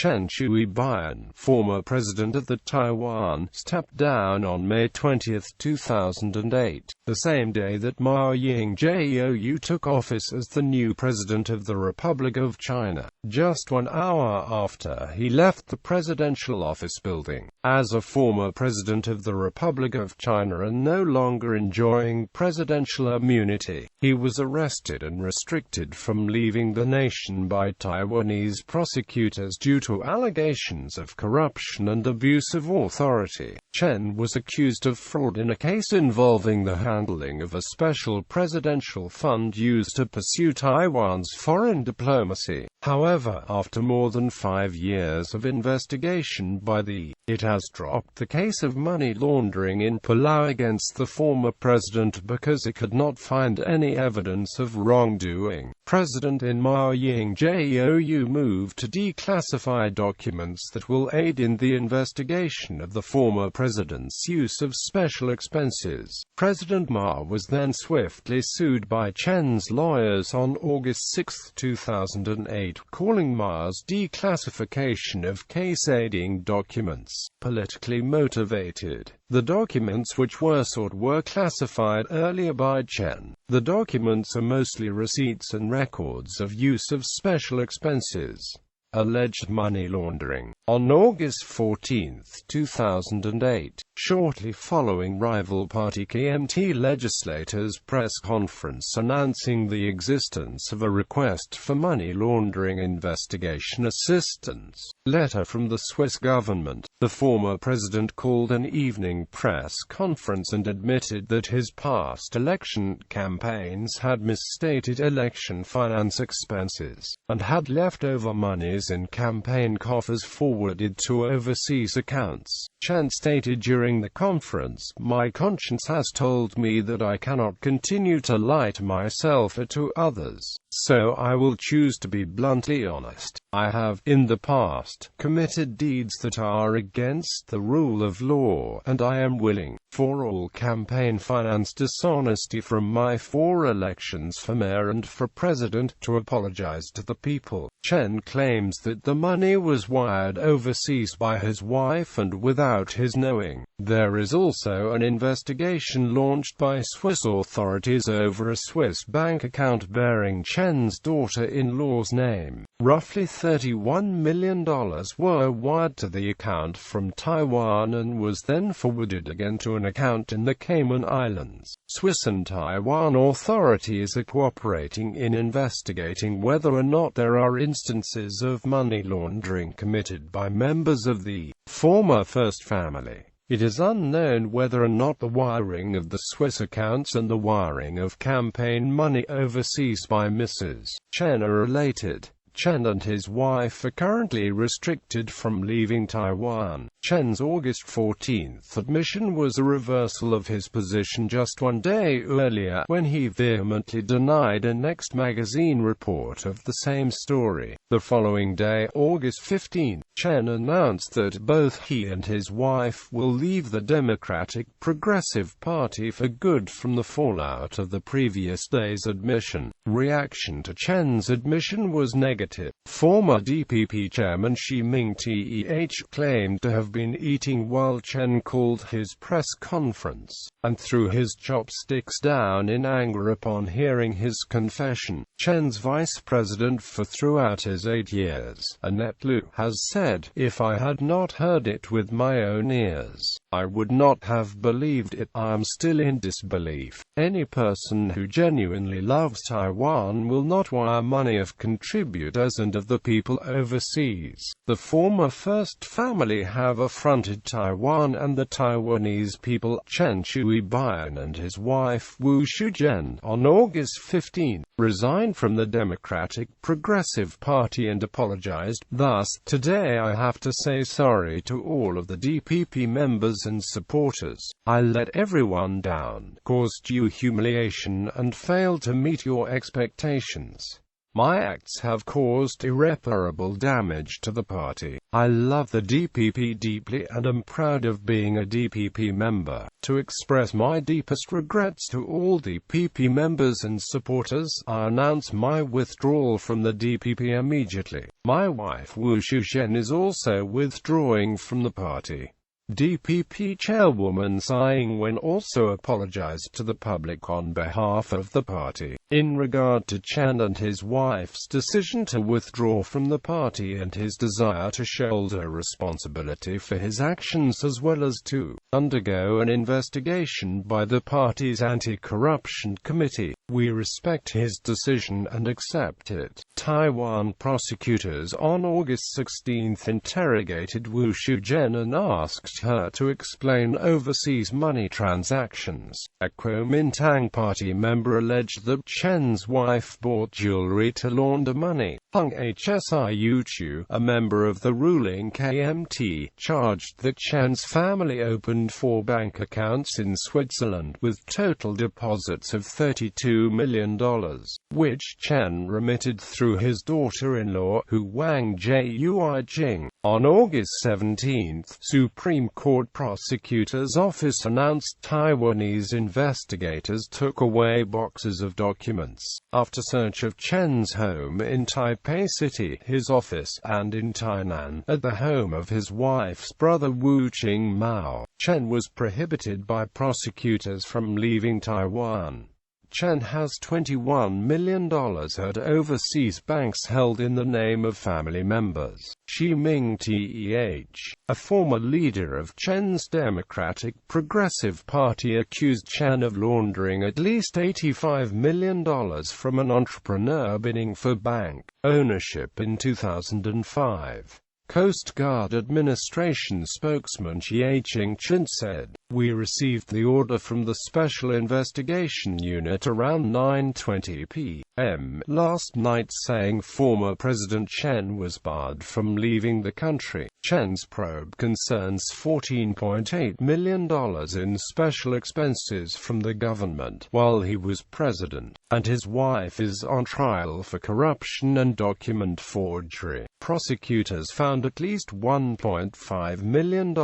Chen Shui-bian, former president of Taiwan, stepped down on May 20, 2008, the same day that Ma Ying-jeou took office as the new president of the Republic of China, just 1 hour after he left the presidential office building. As a former president of the Republic of China and no longer enjoying presidential immunity, he was arrested and restricted from leaving the nation by Taiwanese prosecutors due to allegations of corruption and abuse of authority. Chen was accused of fraud in a case involving the handling of a special presidential fund used to pursue Taiwan's foreign diplomacy. However, after more than 5 years of investigation by it has dropped the case of money laundering in Palau against the former president because it could not find any evidence of wrongdoing. President Ma Ying-jeou moved to declassify documents that will aid in the investigation of the former president's use of special expenses. President Ma was then swiftly sued by Chen's lawyers on August 6, 2008, calling Ma's declassification of case-aiding documents politically motivated. The documents which were sought were classified earlier by Chen. The documents are mostly receipts and records of use of special expenses. Alleged money laundering. On August 14, 2008, shortly following rival party KMT legislators' press conference announcing the existence of a request for money laundering investigation assistance letter from the Swiss government, the former president called an evening press conference and admitted that his past election campaigns had misstated election finance expenses, and had leftover monies in campaign coffers forwarded to overseas accounts. Chen stated during the conference, "My conscience has told me that I cannot continue to lie to myself or to others, so I will choose to be bluntly honest. I have, in the past, committed deeds that are against the rule of law, and I am willing, for all campaign finance dishonesty from my 4 elections for mayor and for president, to apologize to the people." Chen claims that the money was wired overseas by his wife and without his knowing. There is also an investigation launched by Swiss authorities over a Swiss bank account bearing Chen's daughter-in-law's name. Roughly $31 million were wired to the account from Taiwan and was then forwarded again to an account in the Cayman Islands. Swiss and Taiwan authorities are cooperating in investigating whether or not there are instances of money laundering committed by members of the former First Family. It is unknown whether or not the wiring of the Swiss accounts and the wiring of campaign money overseas by Mrs. Chen are related. Chen and his wife are currently restricted from leaving Taiwan. Chen's August 14 admission was a reversal of his position just 1 day earlier, when he vehemently denied a Next magazine report of the same story. The following day, August 15, Chen announced that both he and his wife will leave the Democratic Progressive Party for good from the fallout of the previous day's admission. Reaction to Chen's admission was negative. Former DPP chairman Xi Ming-teh claimed to have been eating while Chen called his press conference, and threw his chopsticks down in anger upon hearing his confession. Chen's vice president for throughout his 8 years, Annette Lu, has said, "If I had not heard it with my own ears, I would not have believed it. I am still in disbelief. Any person who genuinely loves Taiwan will not wire money of contributors and of the people overseas." The former First Family have affronted Taiwan and the Taiwanese people. Chen Shui-bian and his wife Wu Shuzhen, on August 15, resigned from the Democratic Progressive Party and apologized. Thus, today I have to say sorry to all of the DPP members and supporters. I let everyone down, caused you humiliation, and failed to meet your expectations. My acts have caused irreparable damage to the party. I love the DPP deeply and am proud of being a DPP member. To express my deepest regrets to all DPP members and supporters, I announce my withdrawal from the DPP immediately. My wife Wu Shuzhen is also withdrawing from the party. DPP chairwoman Tsai Ing-wen also apologized to the public on behalf of the party, in regard to Chen and his wife's decision to withdraw from the party and his desire to shoulder responsibility for his actions as well as to undergo an investigation by the party's anti-corruption committee. We respect his decision and accept it. Taiwan prosecutors on August 16 interrogated Wu Shuzhen and asked her to explain overseas money transactions. A Kuomintang party member alleged that Chen's wife bought jewelry to launder money. Ma Ying-jeou, a member of the ruling KMT, charged that Chen's family opened 4 bank accounts in Switzerland with total deposits of $32 million, which Chen remitted through his daughter-in-law, Hu Wang-jeou. On August 17, Supreme Court Prosecutor's Office announced Taiwanese investigators took away boxes of documents after search of Chen's home in Taipei City, his office, and in Tainan, at the home of his wife's brother Wu Qingmao. Chen was prohibited by prosecutors from leaving Taiwan. Chen has $21 million at overseas banks held in the name of family members. Xi Ming-teh, a former leader of Chen's Democratic Progressive Party, accused Chen of laundering at least $85 million from an entrepreneur bidding for bank ownership in 2005. Coast Guard Administration spokesman Cheng said, "We received the order from the Special Investigation Unit around 9:20 p.m. last night saying former President Chen was barred from leaving the country." Chen's probe concerns $14.8 million in special expenses from the government while he was president, and his wife is on trial for corruption and document forgery. Prosecutors found at least $1.5 million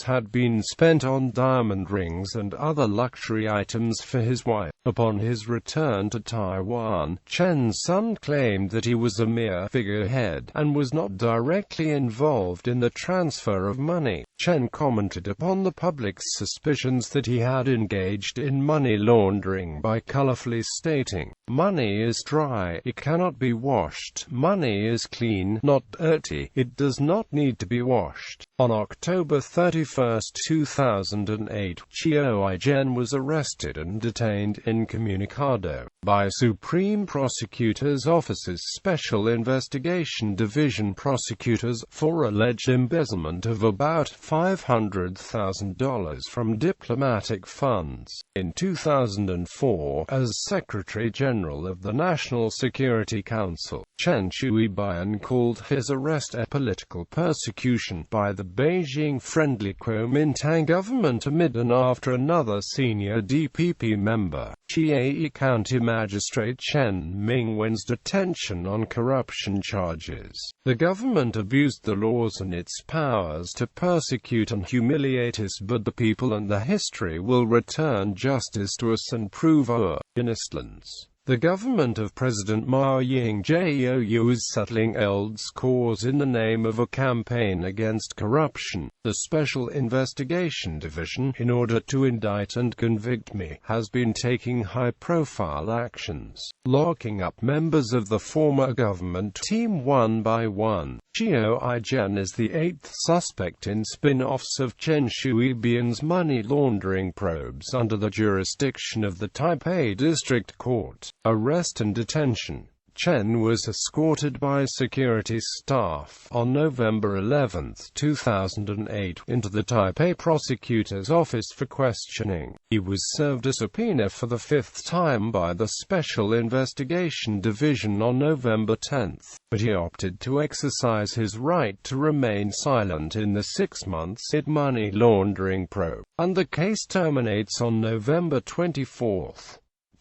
had been spent on diamond rings and other luxury items for his wife. Upon his return to Taiwan, Chen's son claimed that he was a mere figurehead and was not directly involved in the transfer of money. Chen commented upon the public's suspicions that he had engaged in money laundering by colorfully stating, "Money is dry, it cannot be washed. Money is clean, not dirty, it does not need to be washed." On October 31, 2008, Shui-bian was arrested and detained incommunicado by Supreme Prosecutor's Office's Special Investigation Division prosecutors for alleged embezzlement of about $500,000 from diplomatic funds. In 2004, as Secretary General of the National Security Council, Chen Shui-bian called his arrest a political persecution by the Beijing-friendly Kuomintang government amid and after another senior DPP member, Chiayi County Magistrate Chen Ming-wen's detention on corruption charges. The government abused the laws and its powers to persecute and humiliate us, but the people and the history will return justice to us and prove our innocence. The government of President Ma Ying-jeou is settling Eld's cause in the name of a campaign against corruption. The Special Investigation Division, in order to indict and convict me, has been taking high-profile actions, locking up members of the former government team one by one. Shui-bian is the 8th suspect in spin-offs of Chen Shui-bian's money laundering probes under the jurisdiction of the Taipei District Court. Arrest and detention. Chen was escorted by security staff on November 11, 2008, into the Taipei prosecutor's office for questioning. He was served a subpoena for the 5th time by the Special Investigation Division on November 10, but he opted to exercise his right to remain silent in the 6 months it money laundering probe, and the case terminates on November 24.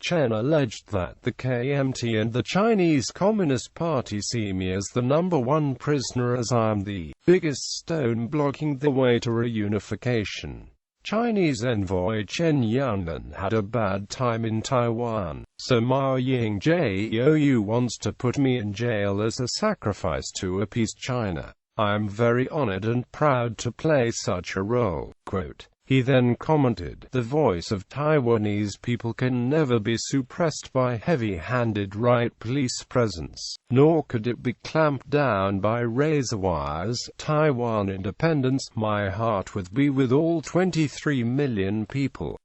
Chen alleged that the KMT and the Chinese Communist Party see me as the #1 prisoner, as I am the biggest stone blocking the way to reunification. Chinese envoy Chen Yanlan had a bad time in Taiwan, so Ma Ying-jeou wants to put me in jail as a sacrifice to appease China. I am very honored and proud to play such a role." Quote. He then commented, "The voice of Taiwanese people can never be suppressed by heavy-handed right police presence, nor could it be clamped down by razor wires. Taiwan independence, my heart would be with all 23 million people.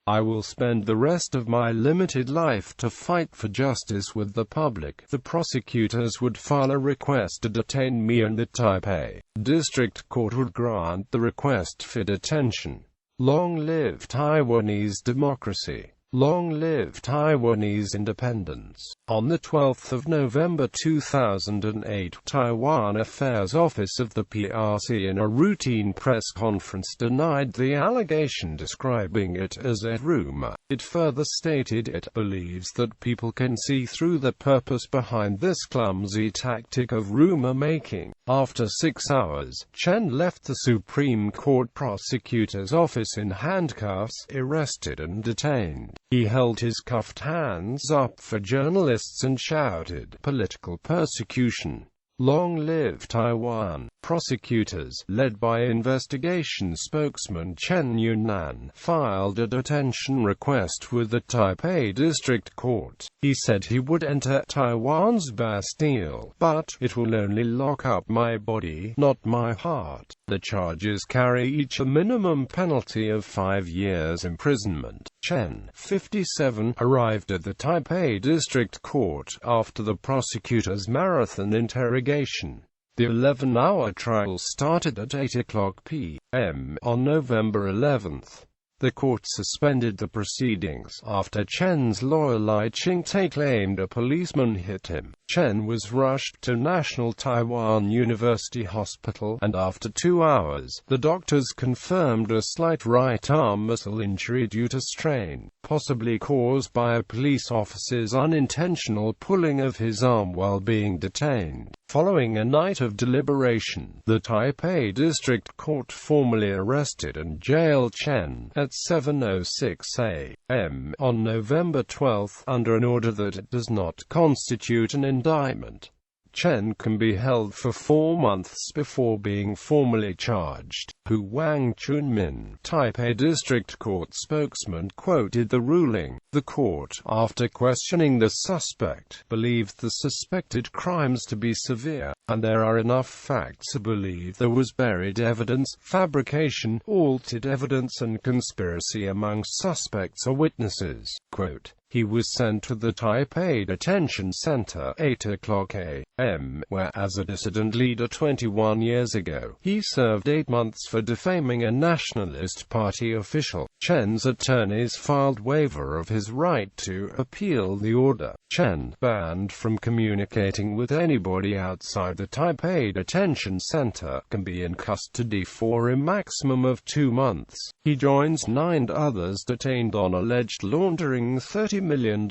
I will spend the rest of my limited life to fight for justice with the public. The prosecutors would file a request to detain me and the Taipei District Court would grant the request for detention. Long live Taiwanese democracy! Long live Taiwanese independence!" On the 12th of November 2008, Taiwan Affairs Office of the PRC in a routine press conference denied the allegation, describing it as a rumor. It further stated it believes that people can see through the purpose behind this clumsy tactic of rumor-making. After 6 hours, Chen left the Supreme Court prosecutor's office in handcuffs, arrested and detained. He held his cuffed hands up for journalists and shouted, "Political persecution! Long live Taiwan!" Prosecutors, led by investigation spokesman Chen Yunnan, filed a detention request with the Taipei District Court. He said he would enter Taiwan's Bastille, but it will only lock up my body, not my heart. The charges carry each a minimum penalty of 5 years imprisonment. Chen, 57, arrived at the Taipei District Court after the prosecutor's marathon interrogation. The 11-hour trial started at 8:00 p.m. on November 11. The court suspended the proceedings after Chen's lawyer Lai Ching-te claimed a policeman hit him. Chen was rushed to National Taiwan University Hospital, and after 2 hours, the doctors confirmed a slight right arm muscle injury due to strain, possibly caused by a police officer's unintentional pulling of his arm while being detained. Following a night of deliberation, the Taipei District Court formally arrested and jailed Chen at 7:06 a.m. on November 12 under an order that it does not constitute an indictment. Chen can be held for 4 months before being formally charged. Hu Wang Chunmin, Taipei District Court spokesman, quoted the ruling. The court, after questioning the suspect, believed the suspected crimes to be severe, and there are enough facts to believe there was buried evidence, fabrication, altered evidence and conspiracy among suspects or witnesses. Quote, he was sent to the Taipei Detention Center 8:00 a.m., where as a dissident leader 21 years ago, he served 8 months for defaming a Nationalist Party official. Chen's attorneys filed waiver of his right to appeal the order. Chen, banned from communicating with anybody outside the Taipei Detention Center, can be in custody for a maximum of 2 months. He joins 9 others detained on alleged laundering $30 million,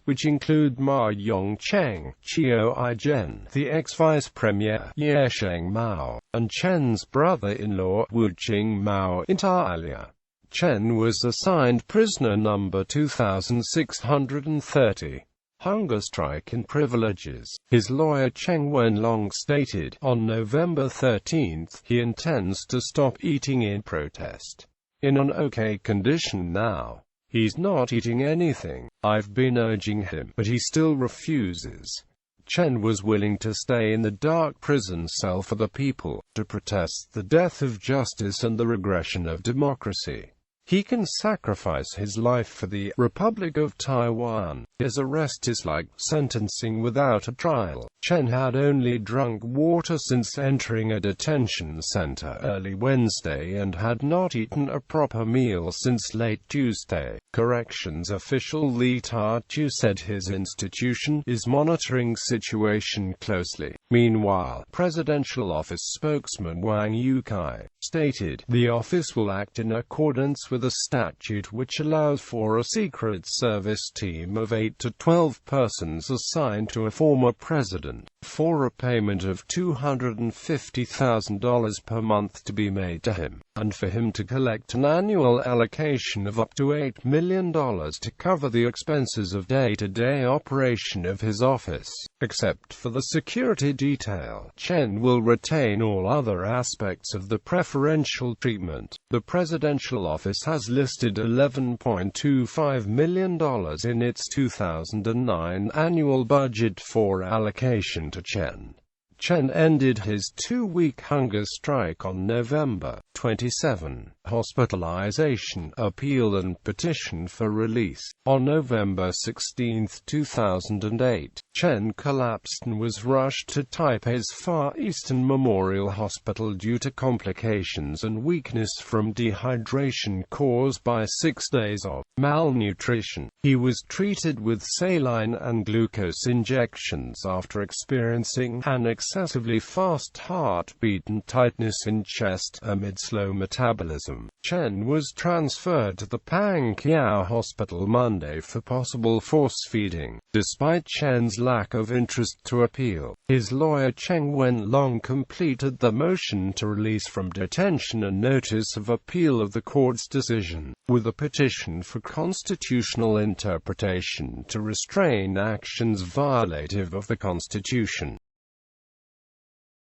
which include Ma Ying-jeou, Chiu I-jen, the ex-vice premier, Ye Sheng-mao, and Chen's brother-in-law, Wu Qing-mao, inter alia. Chen was assigned prisoner number 2630. Hunger strike and privileges. His lawyer Cheng Wenlong stated, on November 13, he intends to stop eating in protest. In an okay condition now. He's not eating anything. I've been urging him, but he still refuses. Chen was willing to stay in the dark prison cell for the people, to protest the death of justice and the regression of democracy. He can sacrifice his life for the Republic of Taiwan. His arrest is like sentencing without a trial. Chen had only drunk water since entering a detention center early Wednesday and had not eaten a proper meal since late Tuesday. Corrections official Li Ta-chu said his institution is monitoring situation closely. Meanwhile, Presidential Office spokesman Wang Yukai stated, the office will act in accordance with a statute which allows for a Secret Service team of 8 to 12 persons assigned to a former president. for a payment of $250,000 per month to be made to him, and for him to collect an annual allocation of up to $8 million to cover the expenses of day-to-day operation of his office. Except for the security detail, Chen will retain all other aspects of the preferential treatment. The presidential office has listed $11.25 million in its 2009 annual budget for allocation to Chen. Chen ended his 2-week hunger strike on November 27. Hospitalization, appeal and petition for release. On November 16, 2008, Chen collapsed and was rushed to Taipei's Far Eastern Memorial Hospital due to complications and weakness from dehydration caused by 6 days of malnutrition. He was treated with saline and glucose injections after experiencing an excessively fast heartbeat and tightness in chest amid slow metabolism. Chen was transferred to the Pangqiao Hospital Monday for possible force-feeding. Despite Chen's lack of interest to appeal, his lawyer Cheng Wenlong completed the motion to release from detention and notice of appeal of the court's decision, with a petition for constitutional interpretation to restrain actions violative of the Constitution.